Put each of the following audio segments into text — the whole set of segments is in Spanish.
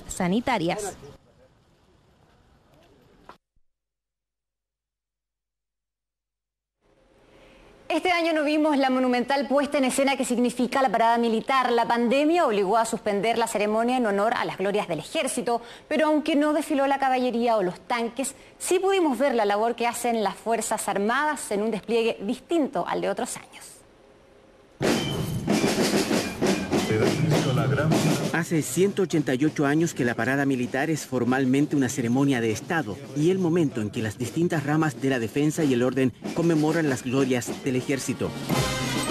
sanitarias. Este año no vimos la monumental puesta en escena que significa la parada militar. La pandemia obligó a suspender la ceremonia en honor a las glorias del ejército, pero aunque no desfiló la caballería o los tanques, sí pudimos ver la labor que hacen las Fuerzas Armadas en un despliegue distinto al de otros años. Hace 188 años que la parada militar es formalmente una ceremonia de Estado y el momento en que las distintas ramas de la defensa y el orden conmemoran las glorias del ejército.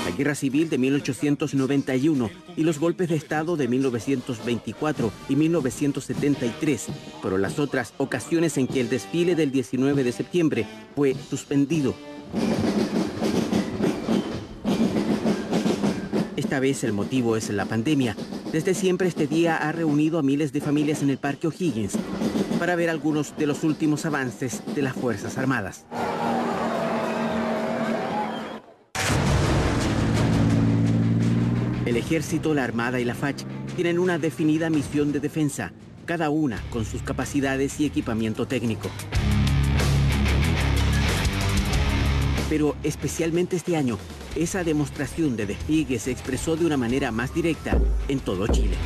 La Guerra Civil de 1891 y los golpes de Estado de 1924 y 1973 fueron las otras ocasiones en que el desfile del 19 de septiembre fue suspendido. Esta vez el motivo es la pandemia. Desde siempre este día ha reunido a miles de familias en el Parque O'Higgins para ver algunos de los últimos avances de las Fuerzas Armadas. El Ejército, la Armada y la FACH tienen una definida misión de defensa, cada una con sus capacidades y equipamiento técnico. Pero especialmente este año, esa demostración de despliegue se expresó de una manera más directa en todo Chile.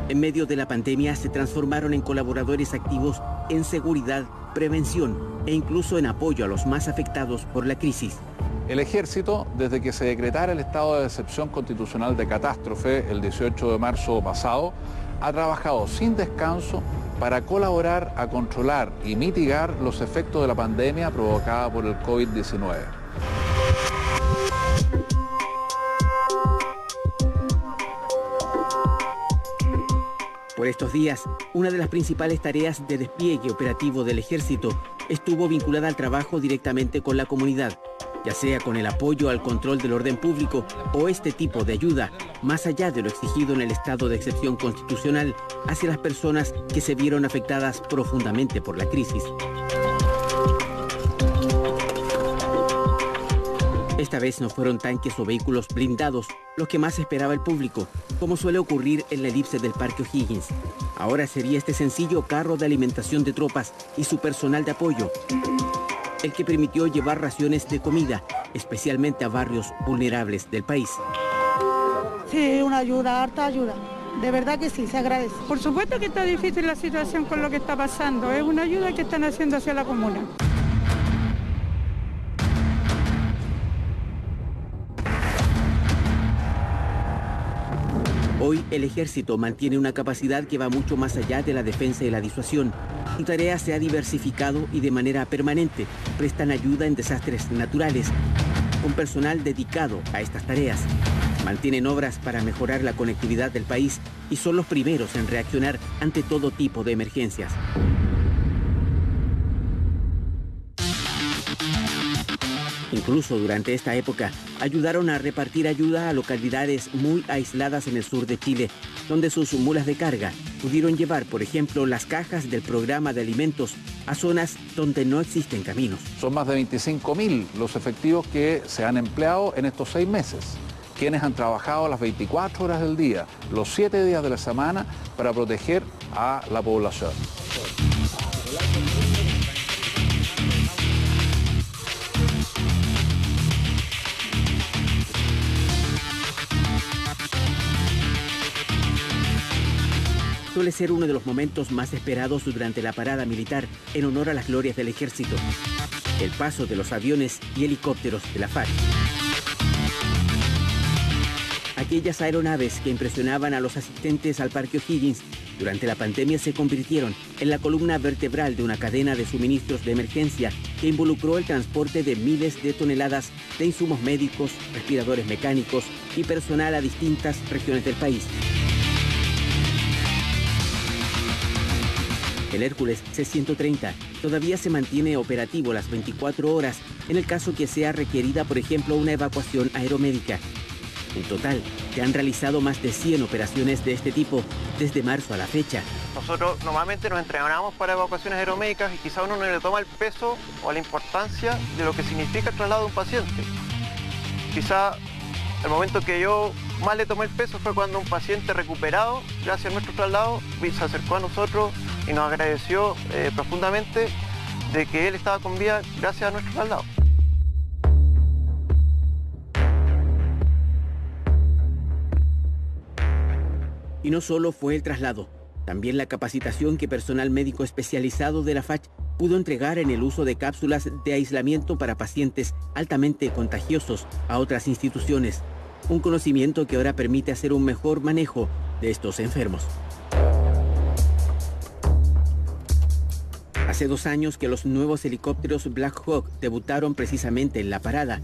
En medio de la pandemia se transformaron en colaboradores activos en seguridad, prevención e incluso en apoyo a los más afectados por la crisis. El Ejército, desde que se decretara el estado de excepción constitucional de catástrofe el 18 de marzo pasado, ha trabajado sin descanso para colaborar a controlar y mitigar los efectos de la pandemia provocada por el COVID-19. Por estos días, una de las principales tareas de despliegue operativo del Ejército estuvo vinculada al trabajo directamente con la comunidad, ya sea con el apoyo al control del orden público o este tipo de ayuda, más allá de lo exigido en el estado de excepción constitucional, hacia las personas que se vieron afectadas profundamente por la crisis. Esta vez no fueron tanques o vehículos blindados los que más esperaba el público, como suele ocurrir en la elipse del Parque O'Higgins. Ahora sería este sencillo carro de alimentación de tropas y su personal de apoyo, el que permitió llevar raciones de comida, especialmente a barrios vulnerables del país. Sí, una ayuda, harta ayuda. De verdad que sí, se agradece. Por supuesto que está difícil la situación con lo que está pasando. Es una ayuda que están haciendo hacia la comuna. Hoy el Ejército mantiene una capacidad que va mucho más allá de la defensa y la disuasión. Su tarea se ha diversificado y de manera permanente prestan ayuda en desastres naturales, con personal dedicado a estas tareas. Mantienen obras para mejorar la conectividad del país y son los primeros en reaccionar ante todo tipo de emergencias. Incluso durante esta época, ayudaron a repartir ayuda a localidades muy aisladas en el sur de Chile, donde sus mulas de carga pudieron llevar, por ejemplo, las cajas del programa de alimentos a zonas donde no existen caminos. Son más de 25.000 los efectivos que se han empleado en estos 6 meses, quienes han trabajado las 24 horas del día, los 7 días de la semana, para proteger a la población. Suele ser uno de los momentos más esperados durante la parada militar en honor a las glorias del Ejército, el paso de los aviones y helicópteros de la FARC. Aquellas aeronaves que impresionaban a los asistentes al Parque O'Higgins durante la pandemia se convirtieron en la columna vertebral de una cadena de suministros de emergencia que involucró el transporte de miles de toneladas de insumos médicos, respiradores mecánicos y personal a distintas regiones del país. El Hércules C-130 todavía se mantiene operativo las 24 horas en el caso que sea requerida, por ejemplo, una evacuación aeromédica. En total, se han realizado más de 100 operaciones de este tipo desde marzo a la fecha. Nosotros normalmente nos entrenamos para evacuaciones aeromédicas y quizá uno no le toma el peso o la importancia de lo que significa el traslado de un paciente. Quizá el momento que yo más le tomé el peso fue cuando un paciente recuperado, gracias a nuestro traslado, se acercó a nosotros y nos agradeció profundamente de que él estaba con vida gracias a nuestro traslado. Y no solo fue el traslado, también la capacitación que personal médico especializado de la FACH pudo entregar en el uso de cápsulas de aislamiento para pacientes altamente contagiosos a otras instituciones. Un conocimiento que ahora permite hacer un mejor manejo de estos enfermos. Hace 2 años que los nuevos helicópteros Black Hawk debutaron precisamente en la parada.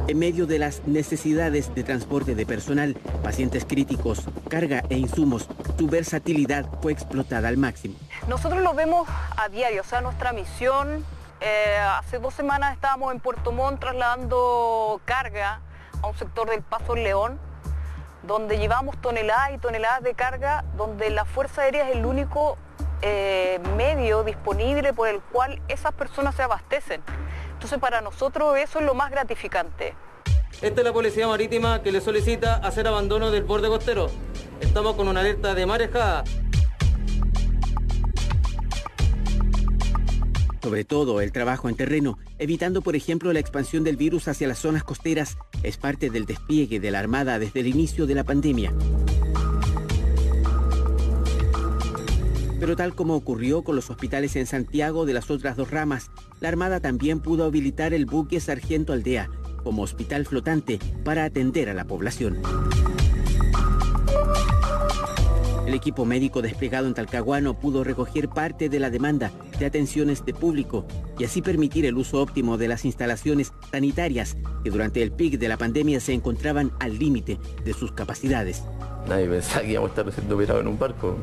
En medio de las necesidades de transporte de personal, pacientes críticos, carga e insumos, su versatilidad fue explotada al máximo. Nosotros lo vemos a diario, o sea, nuestra misión, hace 2 semanas estábamos en Puerto Montt trasladando carga a un sector del Paso León, donde llevamos toneladas y toneladas de carga, donde la Fuerza Aérea es el único medio disponible por el cual esas personas se abastecen. Entonces para nosotros eso es lo más gratificante. Esta es la Policía Marítima que le solicita hacer abandono del borde costero. Estamos con una alerta de marejada. Sobre todo el trabajo en terreno, evitando por ejemplo la expansión del virus hacia las zonas costeras, es parte del despliegue de la Armada desde el inicio de la pandemia. Pero tal como ocurrió con los hospitales en Santiago de las otras 2 ramas, la Armada también pudo habilitar el buque Sargento Aldea como hospital flotante para atender a la población. El equipo médico desplegado en Talcahuano pudo recoger parte de la demanda de atenciones de público y así permitir el uso óptimo de las instalaciones sanitarias que durante el pic de la pandemia se encontraban al límite de sus capacidades. Nadie pensaba que íbamos a estar siendo operados en un barco,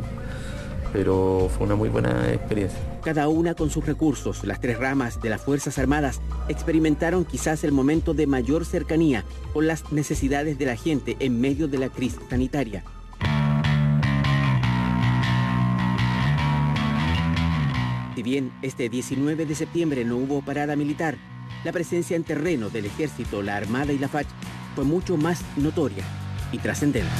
pero fue una muy buena experiencia. Cada una con sus recursos, las 3 ramas de las Fuerzas Armadas experimentaron quizás el momento de mayor cercanía con las necesidades de la gente en medio de la crisis sanitaria. Si bien este 19 de septiembre no hubo parada militar, la presencia en terreno del Ejército, la Armada y la FACH fue mucho más notoria y trascendente.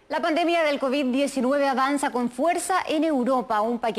La pandemia del COVID-19 avanza con fuerza en Europa. Un paquete